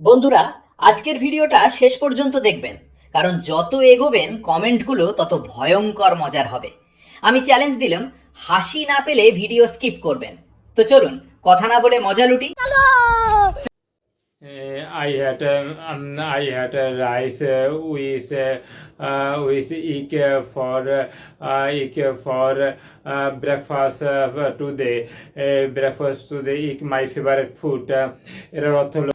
বন্ধুরা, আজকের ভিডিওটা শেষ পর্যন্ত দেখবেন, কারণ যত এগোবেন কমেন্টগুলো তত ভয়ঙ্কর মজার হবে। আমি চ্যালেঞ্জ দিলাম, হাসি না পেলে ভিডিও স্কিপ করবেন। তো চলুন কথা না বলে মজা লুটি। I had a rice with egg for breakfast today. Breakfast today is my favorite food. এর অর্থ হলো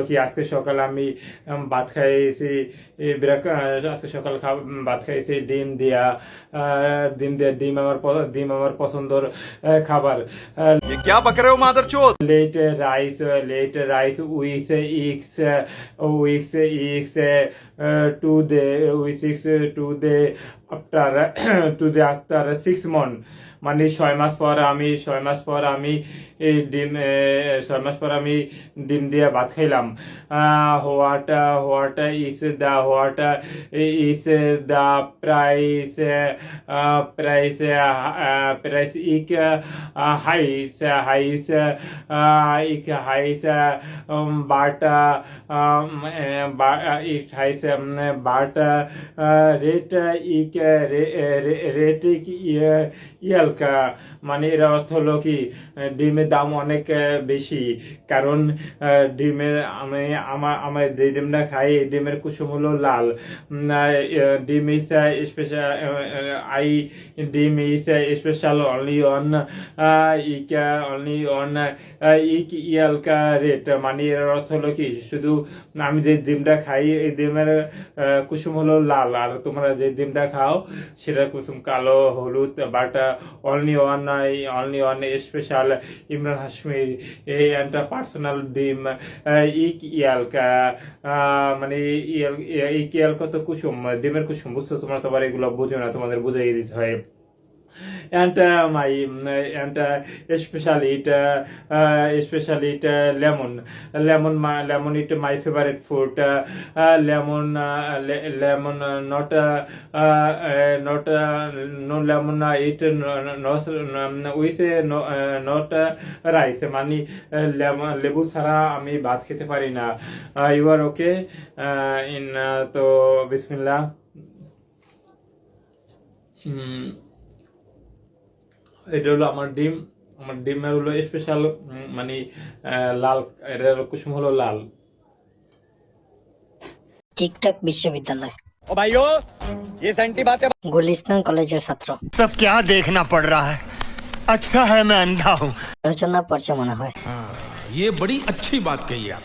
কি আজকে সকালে আমি ভাত খাইয়েছি। আজকে সকাল ভাত খাইয়েছি ডিম আমার পছন্দের খাবার। क्या बक रहे हो मादरचोद? Late rice with eggs to the after 6 months, মানে 6 মাস পর আমি ডিম দিয়ে ভাত খাইলাম। হোয়াট ইজ দ্য প্রাইস ইক হাইস but রেট ইয়ালকা, মানে এর অর্থ হলো কি ডিমের দাম অনেক বেশি, কারণ ডিমের আমার যে ডিমটা খাই এই ডিমের কুসুম হলো লাল। ডিম ইজ স্পেশাল অনলি অন ইয়ালকা রেট, মানে এর অর্থ হলো কি শুধু আমি যে ডিমটা খাই এই ডিমের কুসুম হলো লাল, আর তোমরা যে ডিমটা খাও সেটার কুসুম কালো হলুদ। But only on special Emraan হাশমির এই একটা পার্সোনাল ডিম ইয়ালকা, মানে ইয়ালকা তো কুসুম, ডিমের কুসুম, বুঝছো? তোমরা তো আবার এগুলো বুঝো না, তোমাদের বুঝিয়ে দিতে হয়। And especially it lemon it my favorite food. Lemon not no lemon it no we say no not rice, মানে লেবু ছাড়া আমি ভাত খেতে পারি না। ইউ আর ওকে ইন তো বিসমিল্লাহ। এটা হলো আমার ডিমের হলো স্পেশাল, মানে লাল, এর কুসুম হলো লাল। টিকটক বিশ্ববিদ্যালয় ओ भाइयों, ये सेंटी बातें গুলিস্তান কলেজের ছাত্র। सब क्या देखना पड़ रहा है? अच्छा है मैं अंधा हूँ। রচনা পড়ছে মনে হয়। ये बड़ी अच्छी बात कही आप।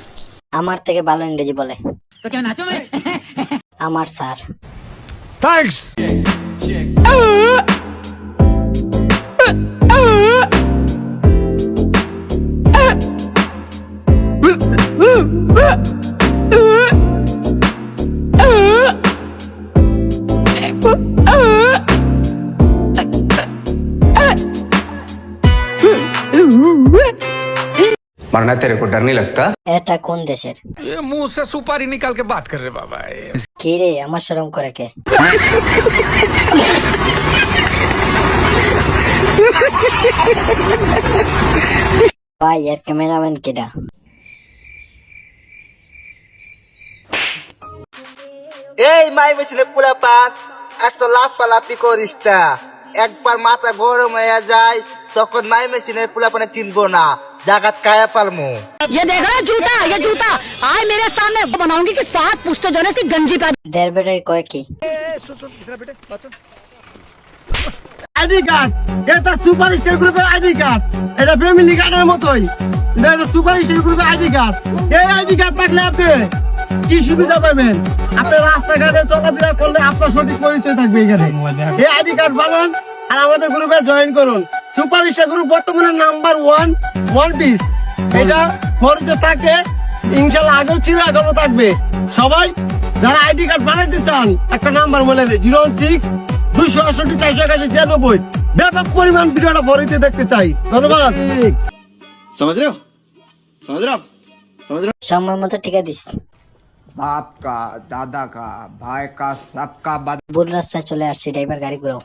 আমার থেকে ভালো ইংরেজি বলে। তো কেন নাচো ভাই? আমার স্যার। थैंक्स। मरना तेरे को डर नहीं लगता? এটা কোন দেশের? ये मुंह से सुपारी निकाल के बात कर रहे बाबा। কি রে, আমার শরম করে কে? ভাই এর ক্যামেরাম্যান কেডা? এই মাই মেশিনে পুরা পান এত লাফালাফি করিস না, একবার মাথা গরম হয়ে যায় তখন মাই মেশিনের পুরা পানে চিনবো না, জাগাত কায়া পারমু। ये देखो ना जूता, ये जूता आए मेरे सामने बनाऊंगी कि 7 पुश्ते जो है इसकी गंजी पे। দের বেটাই কয় কি? আইডি কার্ড, এটা সুপার স্টার গ্রুপের আইডি কার্ড, এটা ফ্যামিলি কার্ডের মতোই, এটা সুপার স্টার গ্রুপের আইডি কার্ড। এই আইডি কার্ড থাকলে আপনি কি সুবিধা পাবেন? আপনি রাস্তাঘাটে চলাফেরা করলে আপনার সঠিক পরিচয় থাকবে এখানে। এই আইডি কার্ড বানান আর আমাদের গ্রুপে জয়েন করুন। সুপার স্টার গ্রুপ বর্তমানে নাম্বার ওয়ান পিস, এটা ফরিদে থাকে, ইনশাল্লাহ আগেও ছিল, এখনো থাকবে। সবাই যারা আইডি কার্ড বানাইতে চান একটা নাম্বার বলে দেয় 016-268-491। ব্যাপক পরিমাণ ভিডিওটা ফরিদে দেখতে চাই। ধন্যবাদ। समझ रहे हो? समझ रहे हो? समझ रहे हो? সময় মতো টিকা দিস। बाप का, दादा का, भाई का, सबका ভুল রাস্তায় চলে আসছি, ড্রাইভার গাড়ি ঘুরাও।